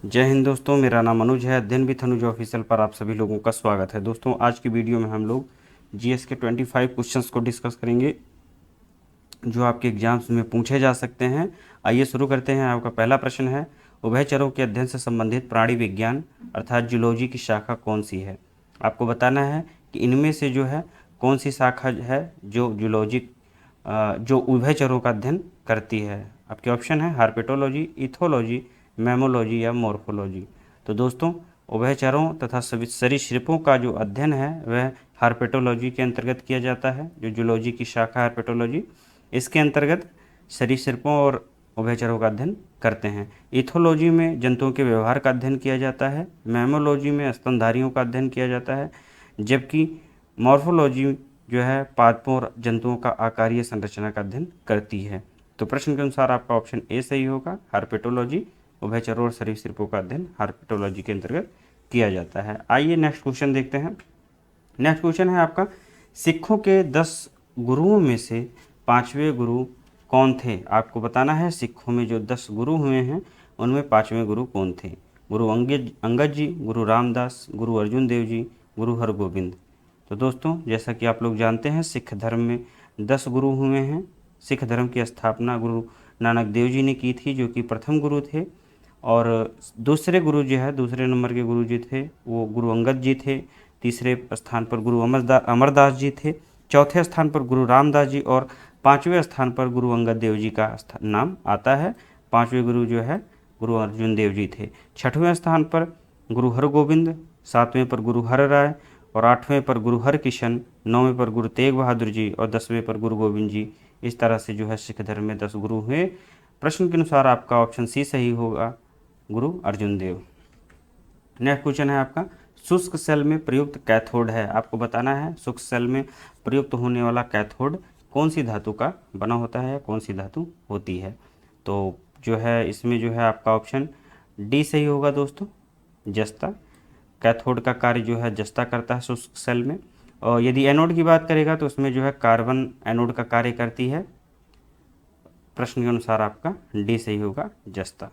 जय हिंद दोस्तों, मेरा नाम अनुज है। अध्ययन विथ अनुज ऑफिशियल पर आप सभी लोगों का स्वागत है। दोस्तों, आज की वीडियो में हम लोग जीएस के 25 क्वेश्चंस को डिस्कस करेंगे जो आपके एग्जाम्स में पूछे जा सकते हैं। आइए शुरू करते हैं। आपका पहला प्रश्न है, उभयचरों के अध्ययन से संबंधित प्राणी विज्ञान अर्थात जूलॉजी की शाखा कौन सी है। आपको बताना है कि इनमें से जो है कौन सी शाखा है जो जूलॉजी जो उभयचरों का अध्ययन करती है। आपके ऑप्शन है हार्पेटोलॉजी, इथोलॉजी, मैमोलॉजी या मॉर्फोलॉजी। तो दोस्तों, उभयचरों तथा सरीसृपों का जो अध्ययन है वह हार्पेटोलॉजी के अंतर्गत किया जाता है। जो जूलॉजी की शाखा हार्पेटोलॉजी, इसके अंतर्गत सरीसृपों और उभयचरों का अध्ययन करते हैं। इथोलॉजी में जंतुओं के व्यवहार का अध्ययन किया जाता है। मैमोलॉजी में स्तनधारियों का अध्ययन किया जाता है, जबकि मॉर्फोलॉजी जो है पादपों और जंतुओं का आकारीय संरचना का अध्ययन करती है। तो प्रश्न के अनुसार आपका ऑप्शन ए सही होगा। हार्पेटोलॉजी उभयचरों और सरीसृपों का अध्ययन हार्पेटोलॉजी के अंतर्गत किया जाता है। आइए नेक्स्ट क्वेश्चन देखते हैं। नेक्स्ट क्वेश्चन है आपका, सिखों के 10 गुरुओं में से 5वें गुरु कौन थे। आपको बताना है सिखों में जो 10 गुरु हुए हैं उनमें 5वें गुरु कौन थे। गुरु अंगद जी, गुरु रामदास, गुरु अर्जुन देव जी, गुरु हरगोविंद। तो दोस्तों, जैसा कि आप लोग जानते हैं सिख धर्म में 10 गुरु हुए हैं। सिख धर्म की स्थापना गुरु नानक देव जी ने की थी, जो कि प्रथम गुरु थे। और दूसरे गुरु जो है, दूसरे नंबर के गुरु जी थे वो गुरु अंगद जी थे। तीसरे स्थान पर गुरु अमरदास जी थे। चौथे स्थान पर गुरु रामदास जी और 5वें स्थान पर गुरु अंगद देव जी का नाम आता है। 5वें गुरु जो है गुरु अर्जुन देव जी थे। 6वें स्थान पर गुरु हरगोविंद, 7वें पर गुरु हर राय और 8वें पर गुरु हरकिशन, 9वें पर गुरु तेग बहादुर जी और 10वें पर गुरु गोविंद जी। इस तरह से जो है सिख धर्म में 10 गुरु हुए। प्रश्न के अनुसार आपका ऑप्शन सी सही होगा, गुरु अर्जुन देव। नेक्स्ट क्वेश्चन है आपका, शुष्क सेल में प्रयुक्त कैथोड है। आपको बताना है शुष्क सेल में प्रयुक्त होने वाला कैथोड कौन सी धातु का बना होता है, कौन सी धातु होती है। तो जो है इसमें जो है आपका ऑप्शन डी सही होगा दोस्तों, जस्ता। कैथोड का कार्य जो है जस्ता करता है शुष्क सेल में। और यदि एनोड की बात करेगा तो उसमें जो है कार्बन एनोड का कार्य करती है। प्रश्न के अनुसार आपका डी सही होगा, जस्ता।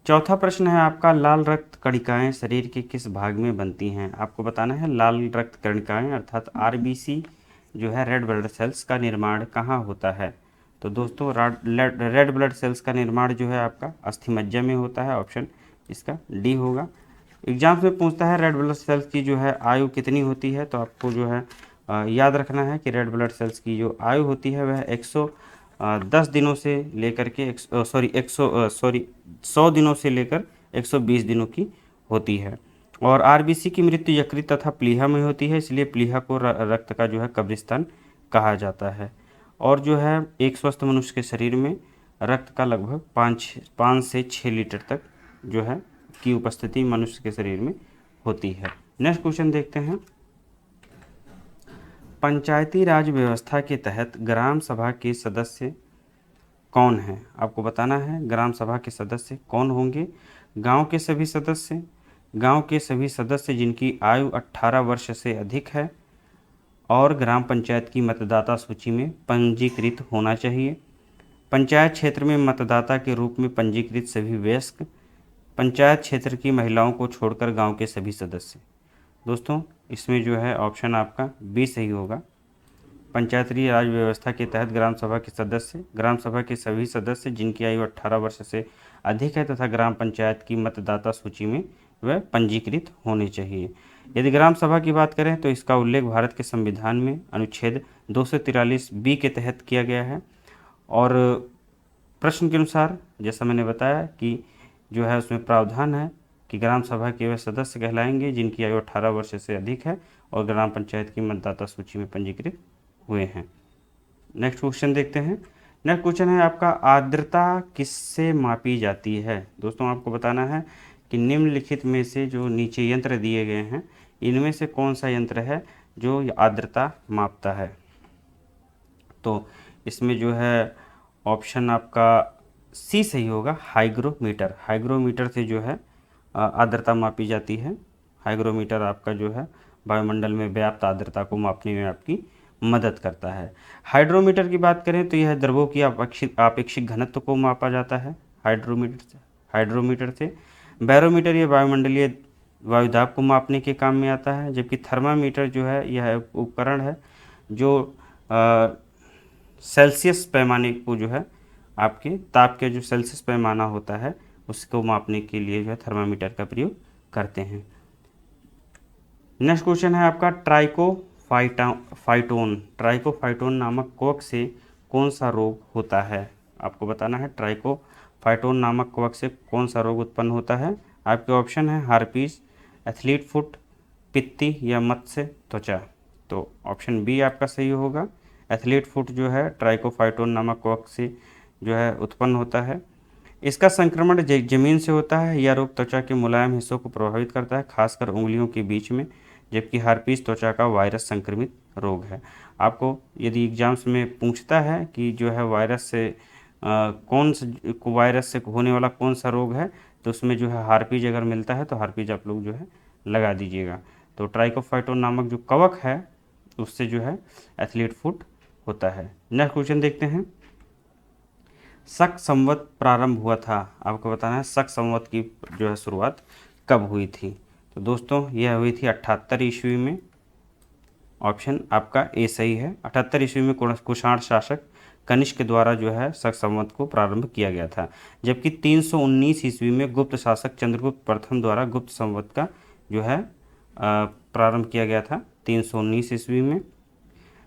चौथा प्रश्न है आपका, लाल रक्त कणिकाएं शरीर के किस भाग में बनती हैं। आपको बताना है लाल रक्त कणिकाएं अर्थात आरबीसी जो है रेड ब्लड सेल्स का निर्माण कहाँ होता है। तो दोस्तों, रेड ब्लड सेल्स का निर्माण जो है आपका अस्थिमज्जा में होता है। ऑप्शन इसका डी होगा। एग्जाम्स में पूछता है रेड ब्लड सेल्स की जो है आयु कितनी होती है। तो आपको जो है याद रखना है कि रेड ब्लड सेल्स की जो आयु होती है वह 110 दिनों से लेकर के 100 दिनों से लेकर 120 दिनों की होती है। और आरबीसी की मृत्यु यकृत तथा प्लीहा में होती है, इसलिए प्लीहा को रक्त का जो है कब्रिस्तान कहा जाता है। और जो है एक स्वस्थ मनुष्य के शरीर में रक्त का लगभग 5 से 6 लीटर तक जो है की उपस्थिति मनुष्य के शरीर में होती है। नेक्स्ट क्वेश्चन देखते हैं, पंचायती राज व्यवस्था के तहत ग्राम सभा के सदस्य कौन हैं। आपको बताना है ग्राम सभा के सदस्य कौन होंगे। गांव के सभी सदस्य, गांव के सभी सदस्य जिनकी आयु 18 वर्ष से अधिक है और ग्राम पंचायत की मतदाता सूची में पंजीकृत होना चाहिए। पंचायत क्षेत्र में मतदाता के रूप में पंजीकृत सभी वयस्क, पंचायत क्षेत्र की महिलाओं को छोड़कर गांव के सभी सदस्य। दोस्तों, इसमें जो है ऑप्शन आपका बी सही होगा। पंचायती राज व्यवस्था के तहत ग्राम सभा के सदस्य, ग्राम सभा के सभी सदस्य जिनकी आयु 18 वर्ष से अधिक है तथा ग्राम पंचायत की मतदाता सूची में वह पंजीकृत होने चाहिए। यदि ग्राम सभा की बात करें तो इसका उल्लेख भारत के संविधान में अनुच्छेद 243 बी के तहत किया गया है। और प्रश्न के अनुसार जैसा मैंने बताया कि जो है उसमें प्रावधान है कि ग्राम सभा के वे सदस्य कहलाएंगे जिनकी आयु 18 वर्ष से अधिक है और ग्राम पंचायत की मतदाता सूची में पंजीकृत हुए हैं। नेक्स्ट क्वेश्चन देखते हैं। नेक्स्ट क्वेश्चन है आपका, आर्द्रता किससे मापी जाती है। दोस्तों, आपको बताना है कि निम्नलिखित में से जो नीचे यंत्र दिए गए हैं इनमें से कौन सा यंत्र है जो आर्द्रता मापता है। तो इसमें जो है ऑप्शन आपका सी सही होगा, हाइग्रोमीटर। हाइग्रोमीटर से जो है आर्द्रता मापी जाती है। हाइग्रोमीटर आपका जो है वायुमंडल में व्याप्त आर्द्रता को मापने में आपकी मदद करता है। हाइड्रोमीटर की बात करें तो यह द्रवों की आपेक्षिक घनत्व को मापा जाता है हाइड्रोमीटर से। हाइड्रोमीटर से। बैरोमीटर ये वायुमंडलीय वायुदाब को मापने के काम में आता है, जबकि थर्मामीटर जो है यह उपकरण है जो सेल्सियस पैमाने को जो है आपके ताप के जो सेल्सियस पैमाना होता है उसको मापने के लिए जो है थर्मामीटर का प्रयोग करते हैं। नेक्स्ट क्वेश्चन है आपका ट्राइकोफाइटोन नामक कवक से कौन सा रोग होता है। आपको बताना है ट्राइकोफाइटोन नामक कवक से कौन सा रोग उत्पन्न होता है। आपके ऑप्शन है हार्पीज, एथलीट फुट, पित्ती या मत्स्य त्वचा। तो ऑप्शन बी आपका सही होगा। एथलीट फुट जो है ट्राइकोफाइटोन नामक कवक से जो है उत्पन्न होता है। इसका संक्रमण जमीन से होता है। यह रोग त्वचा के मुलायम हिस्सों को प्रभावित करता है, खासकर उंगलियों के बीच में, जबकि हार्पीज त्वचा का वायरस संक्रमित रोग है। आपको यदि एग्जाम्स में पूछता है कि जो है वायरस से वायरस से होने वाला कौन सा रोग है, तो उसमें जो है हार्पीज अगर मिलता है तो हार्पीज आप लोग जो है लगा दीजिएगा। तो ट्राइकोफाइटोन नामक जो कवक है उससे जो है एथलीट फुट होता है। नेक्स्ट क्वेश्चन देखते हैं। शक संवत प्रारंभ हुआ था। आपको बताना है शक संवत की जो है शुरुआत कब हुई थी। तो दोस्तों यह हुई थी 78 ईस्वी में। ऑप्शन आपका ए सही है। 78 ईस्वी में कुषाण शासक कनिष्क द्वारा जो है शक संवत को प्रारंभ किया गया था, जबकि 319 ईस्वी में गुप्त शासक चंद्रगुप्त प्रथम द्वारा गुप्त संवत का जो है प्रारंभ किया गया था 319 ईस्वी में।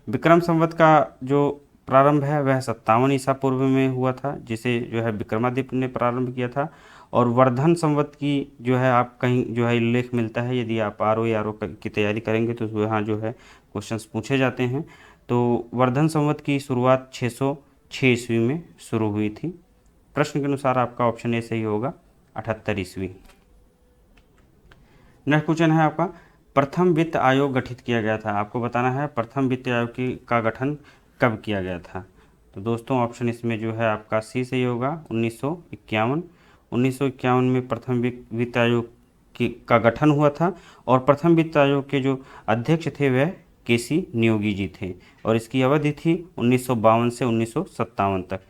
विक्रम संवत का जो प्रारंभ है वह 57 ईसा पूर्व में हुआ था, जिसे जो है विक्रमादित्य ने प्रारंभ किया था। और वर्धन संवत की जो है आप कहीं जो है उल्लेख मिलता है, यदि आप आरओ या आरओ की तैयारी करेंगे तो यहाँ जो है क्वेश्चंस पूछे जाते हैं। तो वर्धन संवत की शुरुआत 606 ईस्वी में शुरू हुई थी। प्रश्न के अनुसार आपका ऑप्शन ए सही होगा 78 ईस्वी। नेक्स्ट क्वेश्चन है आपका प्रथम वित्त आयोग गठित किया गया था। आपको बताना है प्रथम वित्त आयोग का गठन कब किया गया था। तो दोस्तों ऑप्शन इसमें जो है आपका सी सही होगा 1951। 1951 में प्रथम वित्त आयोग का गठन हुआ था और प्रथम वित्त आयोग के जो अध्यक्ष थे वह केसी नियोगी जी थे और इसकी अवधि थी 1952 से 1957 तक।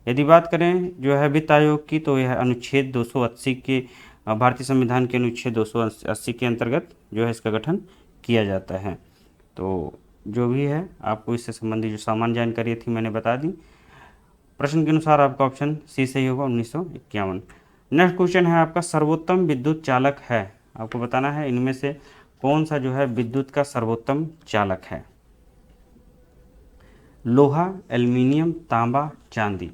यदि बात करें जो है वित्त आयोग की तो यह अनुच्छेद 280 के भारतीय संविधान के अनुच्छेद 280 के अंतर्गत जो है इसका गठन किया जाता है। तो जो भी है आपको इससे संबंधित जो सामान्य जानकारी थी मैंने बता दी। प्रश्न के अनुसार आपका ऑप्शन सी सही होगा 1951। नेक्स्ट क्वेश्चन है आपका सर्वोत्तम विद्युत चालक है। आपको बताना है इनमें से कौन सा जो है विद्युत का सर्वोत्तम चालक है। लोहा, एल्युमिनियम, तांबा, चांदी।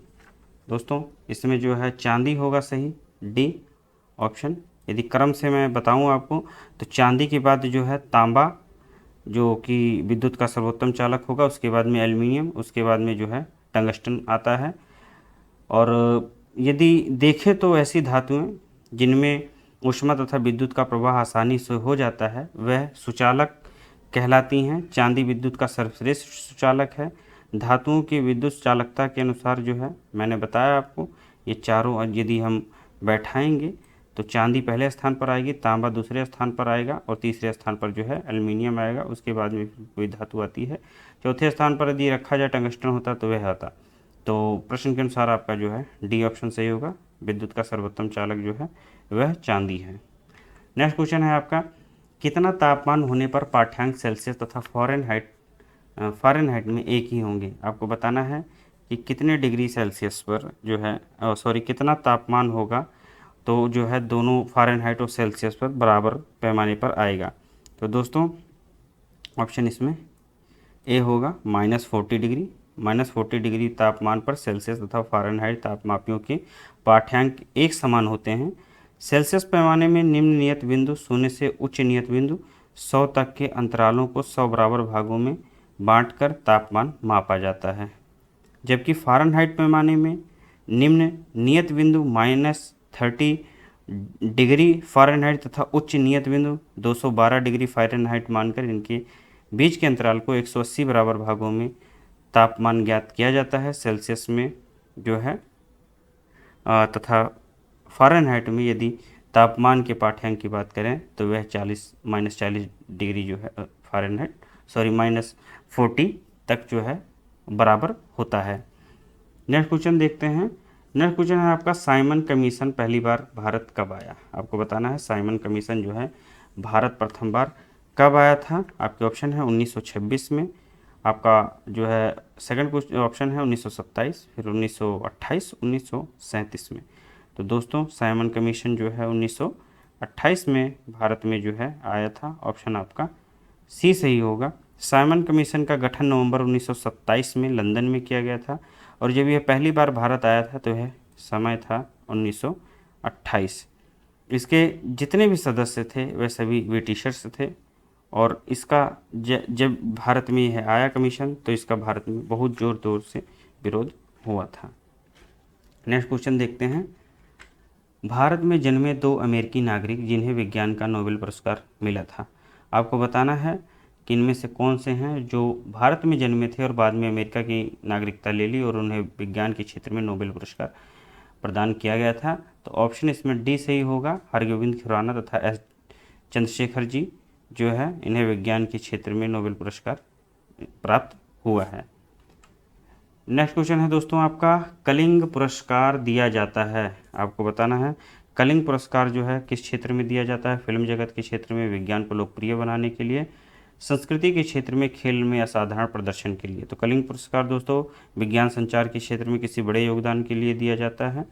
दोस्तों इसमें जो है चांदी होगा सही, डी ऑप्शन। यदि क्रम से मैं बताऊं आपको तो चांदी के बाद जो है तांबा जो कि विद्युत का सर्वोत्तम चालक होगा, उसके बाद में एल्युमिनियम, उसके बाद में जो है टंगस्टन आता है। और यदि देखें तो ऐसी धातुएं जिनमें ऊष्मा तथा विद्युत का प्रवाह आसानी से हो जाता है वह सुचालक कहलाती हैं। चांदी विद्युत का सर्वश्रेष्ठ सुचालक है। धातुओं की विद्युत चालकता के अनुसार जो है मैंने बताया आपको ये चारों यदि हम बैठाएंगे तो चांदी पहले स्थान पर आएगी, तांबा दूसरे स्थान पर आएगा और तीसरे स्थान पर जो है एल्युमिनियम आएगा। उसके बाद में कोई धातु आती है। चौथे स्थान पर यदि रखा जाए टंगस्टन होता तो वह आता। तो प्रश्न के अनुसार आपका जो है डी ऑप्शन सही होगा। विद्युत का सर्वोत्तम चालक जो है वह चांदी है। नेक्स्ट क्वेश्चन है आपका कितना तापमान होने पर पाठ्यांक सेल्सियस तथा फ़ारेनहाइट में एक ही होंगे। आपको बताना है कि कितने डिग्री सेल्सियस पर जो है कितना तापमान होगा तो जो है दोनों फ़ारेनहाइट और सेल्सियस पर बराबर पैमाने पर आएगा। तो दोस्तों ऑप्शन इसमें ए होगा -40 डिग्री। -40 डिग्री तापमान पर सेल्सियस तथा फ़ारेनहाइट तापमापियों के पाठ्यांक एक समान होते हैं। सेल्सियस पैमाने में निम्न नियत बिंदु 0 से उच्च नियत बिंदु 100 तक के अंतरालों को 100 बराबर भागों में बांटकर तापमान मापा जाता है, जबकि फ़ारेनहाइट पैमाने में निम्न नियत बिंदु -30 डिग्री फ़ारेनहाइट तथा उच्च नियत बिंदु 212 डिग्री फ़ारेनहाइट मानकर इनके बीच के अंतराल को 180 बराबर भागों में तापमान ज्ञात किया जाता है सेल्सियस में जो है तथा फ़ारेनहाइट में यदि तापमान के पाठ्यांक की बात करें तो वह -40 डिग्री जो है फ़ारेनहाइट -40 तक जो है बराबर होता है। नेक्स्ट क्वेश्चन देखते हैं। नेक्स्ट क्वेश्चन है आपका, साइमन कमीशन पहली बार भारत कब आया? आपको बताना है साइमन कमीशन जो है भारत प्रथम बार कब आया था। आपके ऑप्शन है 1926 में, आपका जो है सेकंड ऑप्शन है 1927, फिर 1928, 1937 में। तो दोस्तों साइमन कमीशन जो है 1928 में भारत में जो है आया था। ऑप्शन आपका सी सही होगा। साइमन कमीशन का गठन नवंबर 1927 में लंदन में किया गया था, और जब यह पहली बार भारत आया था तो यह समय था 1928। इसके जितने भी सदस्य थे वे सभी ब्रिटिशर्स थे, और इसका जब भारत में यह आया कमीशन तो इसका भारत में बहुत ज़ोर तोर से विरोध हुआ था। नेक्स्ट क्वेश्चन देखते हैं, भारत में जन्मे 2 अमेरिकी नागरिक जिन्हें विज्ञान का नोबेल पुरस्कार मिला था। आपको बताना है कि इनमें से कौन से हैं जो भारत में जन्मे थे और बाद में अमेरिका की नागरिकता ले ली और उन्हें विज्ञान के क्षेत्र में नोबेल पुरस्कार प्रदान किया गया था। तो ऑप्शन इसमें डी सही होगा। हरगोविंद खुराना तथा एस चंद्रशेखर जी जो है इन्हें विज्ञान के क्षेत्र में नोबेल पुरस्कार प्राप्त हुआ है। नेक्स्ट क्वेश्चन है दोस्तों आपका, कलिंग पुरस्कार दिया जाता है। आपको बताना है कलिंग पुरस्कार जो है किस क्षेत्र में दिया जाता है? फिल्म जगत के क्षेत्र में, विज्ञान को लोकप्रिय बनाने के लिए, संस्कृति के क्षेत्र में, खेल में असाधारण प्रदर्शन के लिए। तो कलिंग पुरस्कार दोस्तों विज्ञान संचार के क्षेत्र में किसी बड़े योगदान के लिए दिया जाता है,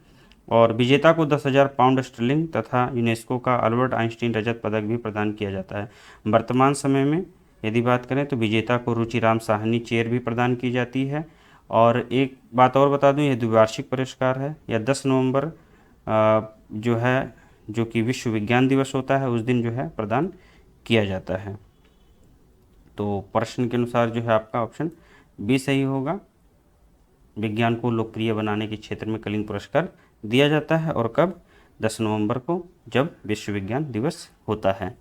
और विजेता को 10,000 पाउंड स्टर्लिंग तथा यूनेस्को का अल्बर्ट आइंस्टीन रजत पदक भी प्रदान किया जाता है। वर्तमान समय में यदि बात करें तो विजेता को रुचिराम साहनी चेयर भी प्रदान की जाती है। और एक बात और बता दूं, यह द्विवार्षिक पुरस्कार है। यह 10 नवंबर जो है जो कि विश्व विज्ञान दिवस होता है उस दिन जो है प्रदान किया जाता है। तो प्रश्न के अनुसार जो है आपका ऑप्शन बी सही होगा। विज्ञान को लोकप्रिय बनाने के क्षेत्र में कलिंग पुरस्कार दिया जाता है, और कब? 10 नवंबर को, जब विश्व विज्ञान दिवस होता है।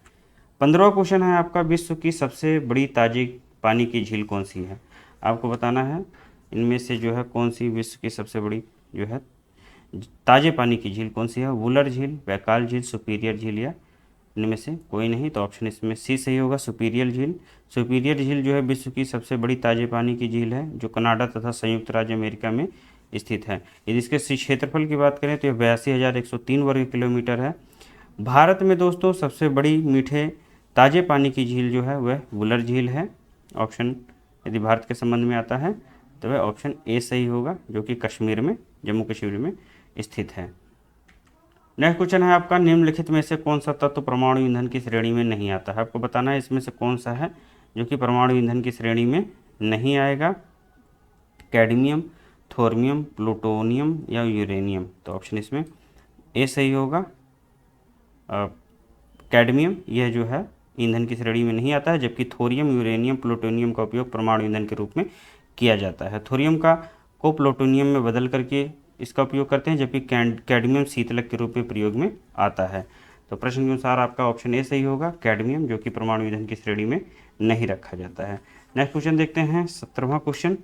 15वां क्वेश्चन है आपका, विश्व की सबसे बड़ी ताजे पानी की झील कौन सी है? आपको बताना है इनमें से जो है कौन सी विश्व की सबसे बड़ी जो है ताजे पानी की झील कौन सी है? वुलर झील, बैकाल झील, सुपीरियर झील, या इनमें से कोई नहीं। तो ऑप्शन इसमें सी सही होगा, सुपीरियर झील। सुपीरियर झील जो है विश्व की सबसे बड़ी ताजे पानी की झील है, जो कनाडा तथा संयुक्त राज्य अमेरिका में स्थित है। यदि इसके क्षेत्रफल की बात करें तो यह 82,103 वर्ग किलोमीटर है। भारत में दोस्तों सबसे बड़ी मीठे ताजे पानी की झील जो है वह वुलर झील है। ऑप्शन यदि भारत के संबंध में आता है तो वह ऑप्शन ए सही होगा, जो कि कश्मीर में, जम्मू कश्मीर में स्थित है। नेक्स्ट क्वेश्चन है आपका, निम्नलिखित में से कौन सा तत्व परमाणु ईंधन की श्रेणी में नहीं आता है? आपको बताना है इसमें से कौन सा है जो कि परमाणु ईंधन की श्रेणी में नहीं आएगा। कैडमियम, थोर्मियम, प्लूटोनियम या यूरेनियम। तो ऑप्शन इसमें ए सही होगा। कैडमियम यह जो है ईंधन की श्रेणी में नहीं आता है, जबकि थोरियम, यूरेनियम, प्लूटोनियम का उपयोग परमाणु ईंधन के रूप में किया जाता है। थोरियम को प्लूटोनियम में बदल करके इसका उपयोग करते हैं, जबकि कैडमियम शीतलक के रूप में प्रयोग में आता है। तो प्रश्न के अनुसार आपका ऑप्शन ए सही होगा, कैडमियम, जो कि परमाणु ईंधन की श्रेणी में नहीं रखा जाता है। नेक्स्ट क्वेश्चन देखते हैं 17वां क्वेश्चन।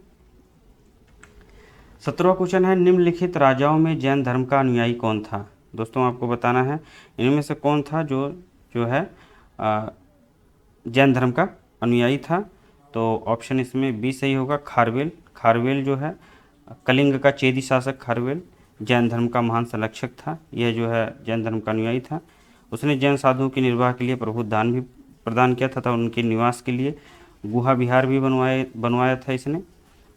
17वां क्वेश्चन है, निम्नलिखित राजाओं में जैन धर्म का अनुयायी कौन था? दोस्तों आपको बताना है इनमें से कौन था जो है जैन धर्म का अनुयायी था। तो ऑप्शन इसमें बी सही होगा, खारवेल। खारवेल जो है कलिंग का चेदी शासक खारवेल जैन धर्म का महान संरक्षक था। यह जो है जैन धर्म का अनुयायी था। उसने जैन साधुओं के निर्वाह के लिए प्रभुदान भी प्रदान किया था, उनके निवास के लिए गुहा विहार भी बनवाया था इसने।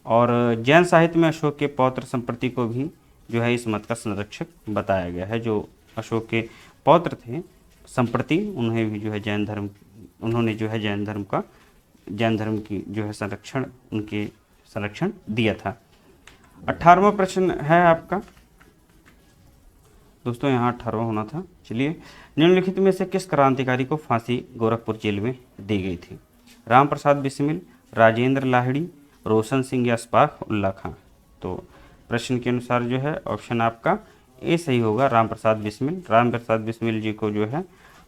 और जैन साहित्य में अशोक के पौत्र संप्रति को भी जो है इस मत का संरक्षक बताया गया है। जो अशोक के पौत्र थे संप्रति, उन्हें भी जो है उन्होंने जो है जैन धर्म की जो है संरक्षण दिया था। 18वां प्रश्न है आपका दोस्तों, यहाँ 18वां होना था। चलिए, निम्नलिखित में से किस क्रांतिकारी को फांसी गोरखपुर जेल में दी गई थी? राम प्रसाद बिस्मिल, राजेंद्र लाहिड़ी, रोशन सिंह या अशफाक उल्ला खां। तो प्रश्न के अनुसार जो है ऑप्शन आपका ए सही होगा, राम प्रसाद बिस्मिल। राम प्रसाद बिस्मिल जी को जो है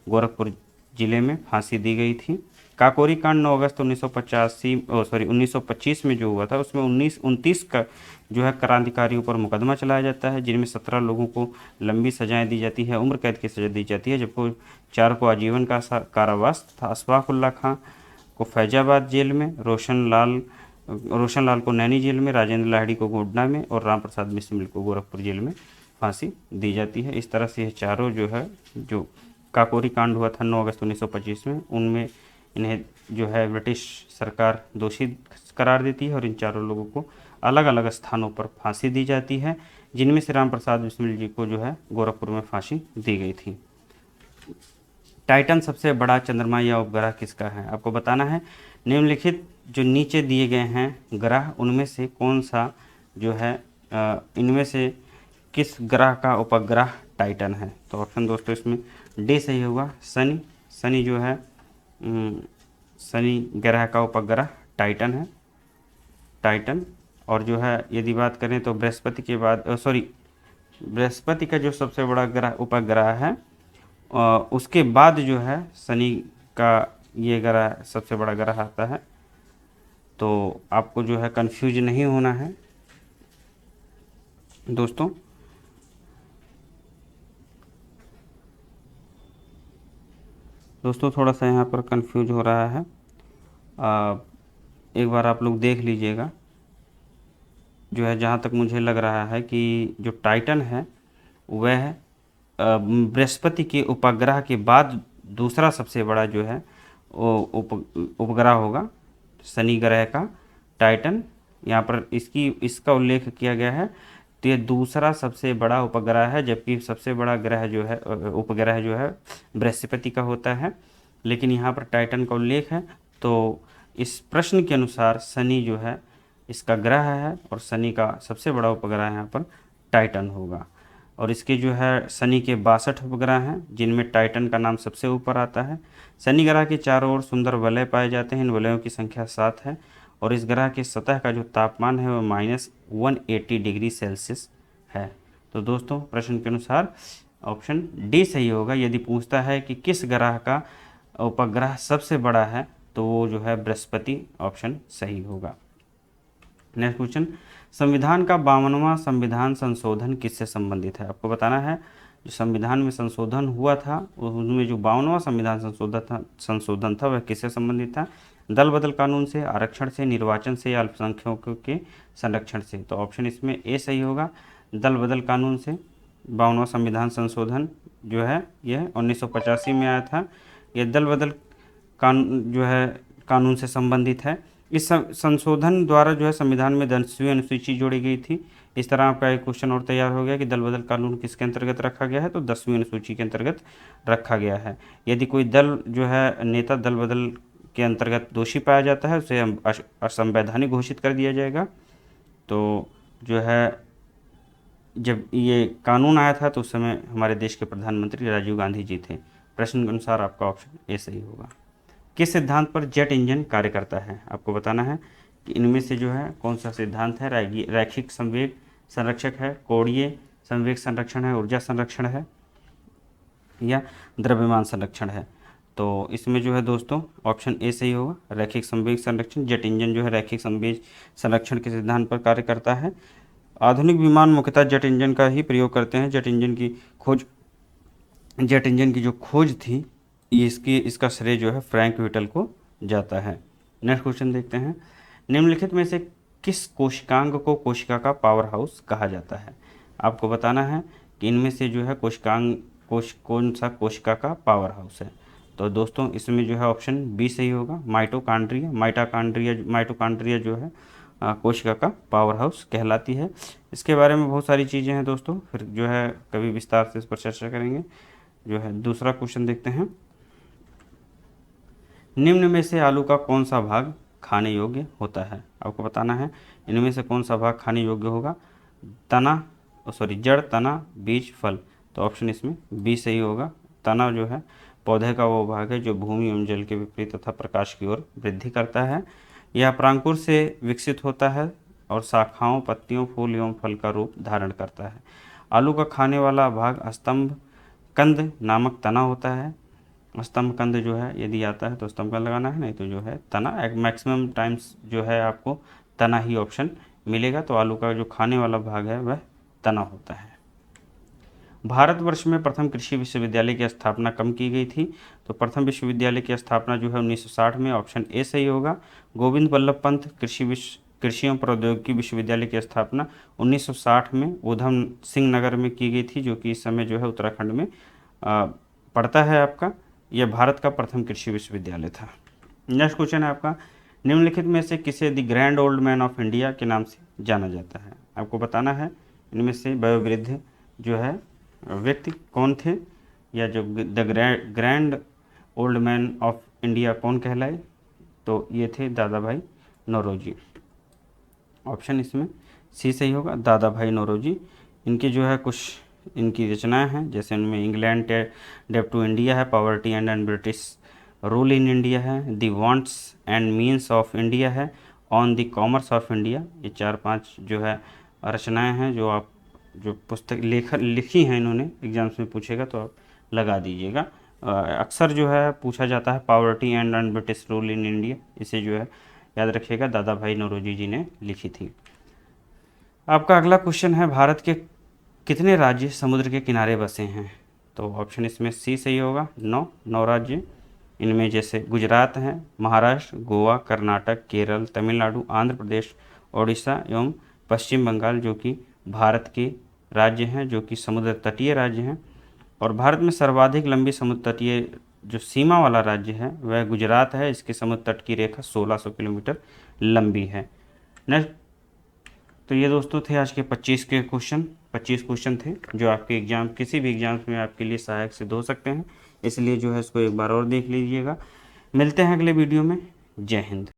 गोरखपुर जिले में फांसी दी गई थी। काकोरी कांड 9 अगस्त 1925 में जो हुआ था उसमें 29 का जो है क्रांतिकारियों पर मुकदमा चलाया जाता है, जिनमें 17 लोगों को लंबी सजाएं दी जाती है, उम्र कैद की सजा दी जाती है, जबकि 4 को आजीवन का कारावास था। अशफाक उल्ला खां को फैजाबाद जेल में, रोशन लाल रोशन लाल को नैनी जेल में, राजेंद्र लाहिड़ी को गोड्डा में और राम प्रसाद बिस्मिल को गोरखपुर जेल में फांसी दी जाती है। इस तरह से ये चारों जो है, जो काकोरी कांड हुआ था 9 अगस्त 1925 में, उनमें इन्हें जो है ब्रिटिश सरकार दोषी करार देती है और इन चारों लोगों को अलग अलग स्थानों पर फांसी दी जाती है, जिनमें से राम प्रसाद बिस्मिल जी को जो है गोरखपुर में फांसी दी गई थी। टाइटन सबसे बड़ा चंद्रमा या उपग्रह किसका है? आपको बताना है निम्नलिखित जो नीचे दिए गए हैं ग्रह, उनमें से कौन सा जो है इनमें से किस ग्रह का उपग्रह टाइटन है? तो ऑप्शन दोस्तों इसमें डी सही होगा, शनि। शनि जो है शनि ग्रह का उपग्रह टाइटन है, टाइटन। और जो है यदि बात करें तो बृहस्पति के बाद बृहस्पति का जो सबसे बड़ा ग्रह उपग्रह है, उसके बाद जो है शनि का ये ग्रह सबसे बड़ा ग्रह आता है। तो आपको जो है कंफ्यूज नहीं होना है दोस्तों। थोड़ा सा यहाँ पर कंफ्यूज हो रहा है, एक बार आप लोग देख लीजिएगा। जो है जहाँ तक मुझे लग रहा है कि जो टाइटन है वह बृहस्पति के उपग्रह के बाद दूसरा सबसे बड़ा जो है वो उपग्रह होगा शनि ग्रह का टाइटन। यहाँ पर इसका उल्लेख किया गया है, तो ये दूसरा सबसे बड़ा उपग्रह है, जबकि सबसे बड़ा ग्रह जो है उपग्रह जो है बृहस्पति का होता है, लेकिन यहाँ पर टाइटन का उल्लेख है। तो इस प्रश्न के अनुसार शनि जो है इसका ग्रह है और शनि का सबसे बड़ा उपग्रह यहाँ पर टाइटन होगा। और इसके जो है शनि के 62 उपग्रह हैं, जिनमें टाइटन का नाम सबसे ऊपर आता है। शनि ग्रह के चारों ओर सुंदर वलय पाए जाते हैं, इन वलयों की संख्या 7 है और इस ग्रह के सतह का जो तापमान है वह -180 डिग्री सेल्सियस है। तो दोस्तों प्रश्न के अनुसार ऑप्शन डी सही होगा। यदि पूछता है कि किस ग्रह का उपग्रह सबसे बड़ा है, तो वो जो है बृहस्पति ऑप्शन सही होगा। नेक्स्ट क्वेश्चन, संविधान का 52वां संविधान संशोधन किससे संबंधित है? आपको बताना है जो संविधान में संशोधन हुआ था उनमें जो 52वां संविधान संशोधन था वह किससे संबंधित था? दल बदल कानून से, आरक्षण से, निर्वाचन से या अल्पसंख्यकों के संरक्षण से? तो ऑप्शन इसमें ए सही होगा, दल बदल कानून से। 52वां संविधान संशोधन जो है यह 1985 में आया था। यह दल बदल कानून जो है कानून से संबंधित है। इस संशोधन द्वारा जो है संविधान में 10वीं अनुसूची जोड़ी गई थी। इस तरह आपका एक क्वेश्चन और तैयार हो गया कि दल बदल कानून किसके अंतर्गत रखा गया है, तो 10वीं अनुसूची के अंतर्गत रखा गया है। यदि कोई दल जो है नेता दल बदल के अंतर्गत दोषी पाया जाता है उसे असंवैधानिक घोषित कर दिया जाएगा। तो जो है जब ये कानून आया था तो उस समय हमारे देश के प्रधानमंत्री राजीव गांधी जी थे। प्रश्न के अनुसार आपका ऑप्शन ए सही होगा। किस सिद्धांत पर जेट इंजन कार्य करता है? आपको बताना है कि इनमें से जो है कौन सा सिद्धांत है। रैखिक संवेग संरक्षक है, कोणीय संवेग संरक्षण है, ऊर्जा संरक्षण है या द्रव्यमान संरक्षण है? तो इसमें जो है दोस्तों ऑप्शन ए सही होगा, रैखिक संवेग संरक्षण। जेट इंजन जो है रैखिक संवेग संरक्षण के सिद्धांत पर कार्य करता है। आधुनिक विमान मुख्यतः जेट इंजन का ही प्रयोग करते हैं। जेट इंजन की जो खोज थी इसका श्रेय जो है फ्रैंक व्हिटल को जाता है। नेक्स्ट क्वेश्चन देखते हैं, निम्नलिखित में से किस कोशिकांग को कोशिका का पावर हाउस कहा जाता है? आपको बताना है कि इनमें से जो है कौन सा कोशिका का पावर हाउस है? तो दोस्तों इसमें जो है ऑप्शन बी सही होगा, माइटोकॉन्ड्रिया जो है कोशिका का पावर हाउस कहलाती है। इसके बारे में बहुत सारी चीज़ें हैं दोस्तों, फिर जो है कभी विस्तार से इस पर चर्चा करेंगे। जो है दूसरा क्वेश्चन देखते हैं, निम्न में से आलू का कौन सा भाग खाने योग्य होता है? आपको बताना है इनमें से कौन सा भाग खाने योग्य होगा। जड़, तना, बीज, फल? तो ऑप्शन इसमें बी सही होगा। तना जो है पौधे का वो भाग है जो भूमि एवं जल के विपरीत तथा प्रकाश की ओर वृद्धि करता है। यह प्रांकुर से विकसित होता है और शाखाओं, पत्तियों, फूल एवं फल का रूप धारण करता है। आलू का खाने वाला भाग स्तंभ कंद नामक तना होता है। स्तंभ कंद जो है यदि आता है तो स्तंभ कंद लगाना है, नहीं तो जो है तना। मैक्सिमम टाइम्स जो है आपको तना ही ऑप्शन मिलेगा। तो आलू का जो खाने वाला भाग है वह तना होता है। भारतवर्ष में प्रथम कृषि विश्वविद्यालय की स्थापना कब की गई थी? तो प्रथम विश्वविद्यालय की स्थापना जो है 1960 में, ऑप्शन ए सही होगा। गोविंद बल्लभ पंत कृषि कृषि एवं प्रौद्योगिकी विश्वविद्यालय की स्थापना 1960 में ऊधम सिंह नगर में की गई थी, जो कि इस समय जो है उत्तराखंड में पड़ता है आपका। यह भारत का प्रथम कृषि विश्वविद्यालय था। नेक्स्ट क्वेश्चन है आपका, निम्नलिखित में से किसे the grand old man of India के नाम से जाना जाता है? आपको बताना है इनमें से वयोवृद्ध जो है व्यक्ति कौन थे, या जो the grand old man of India कौन कहलाए? तो ये थे दादा भाई नौरोजी। ऑप्शन इसमें सी सही होगा, दादा भाई नौरोजी। इनके जो है कुछ इनकी रचनाएं हैं, जैसे उनमें इंग्लैंड डेप टू इंडिया है, poverty and British rule in India है, the wants and means of India है, on the commerce of India. ये 4-5 जो है रचनाएं हैं जो आप जो पुस्तक लिखी हैं इन्होंने, एग्जाम्स में पूछेगा तो आप लगा दीजिएगा। अक्सर जो है पूछा जाता है poverty and British rule in India, इसे जो है याद रखिएगा, दादा भाई नौरोजी जी ने लिखी थी। आपका अगला क्वेश्चन है, भारत के कितने राज्य समुद्र के किनारे बसे हैं? तो ऑप्शन इसमें सी सही होगा, 9 राज्य। इनमें जैसे गुजरात है, महाराष्ट्र, गोवा, कर्नाटक, केरल, तमिलनाडु, आंध्र प्रदेश, ओडिशा एवं पश्चिम बंगाल, जो कि भारत के राज्य हैं, जो कि समुद्र तटीय राज्य हैं। और भारत में सर्वाधिक लंबी समुद्र तटीय जो सीमा वाला राज्य है वह गुजरात है। इसके समुद्र तट की रेखा 1600 किलोमीटर लंबी है। नेक्स्ट, तो ये दोस्तों थे आज के 25 क्वेश्चन थे जो आपके एग्जाम किसी भी एग्जाम्स में आपके लिए सहायक सिद्ध हो सकते हैं, इसलिए जो है इसको एक बार और देख लीजिएगा। मिलते हैं अगले वीडियो में। जय हिंद।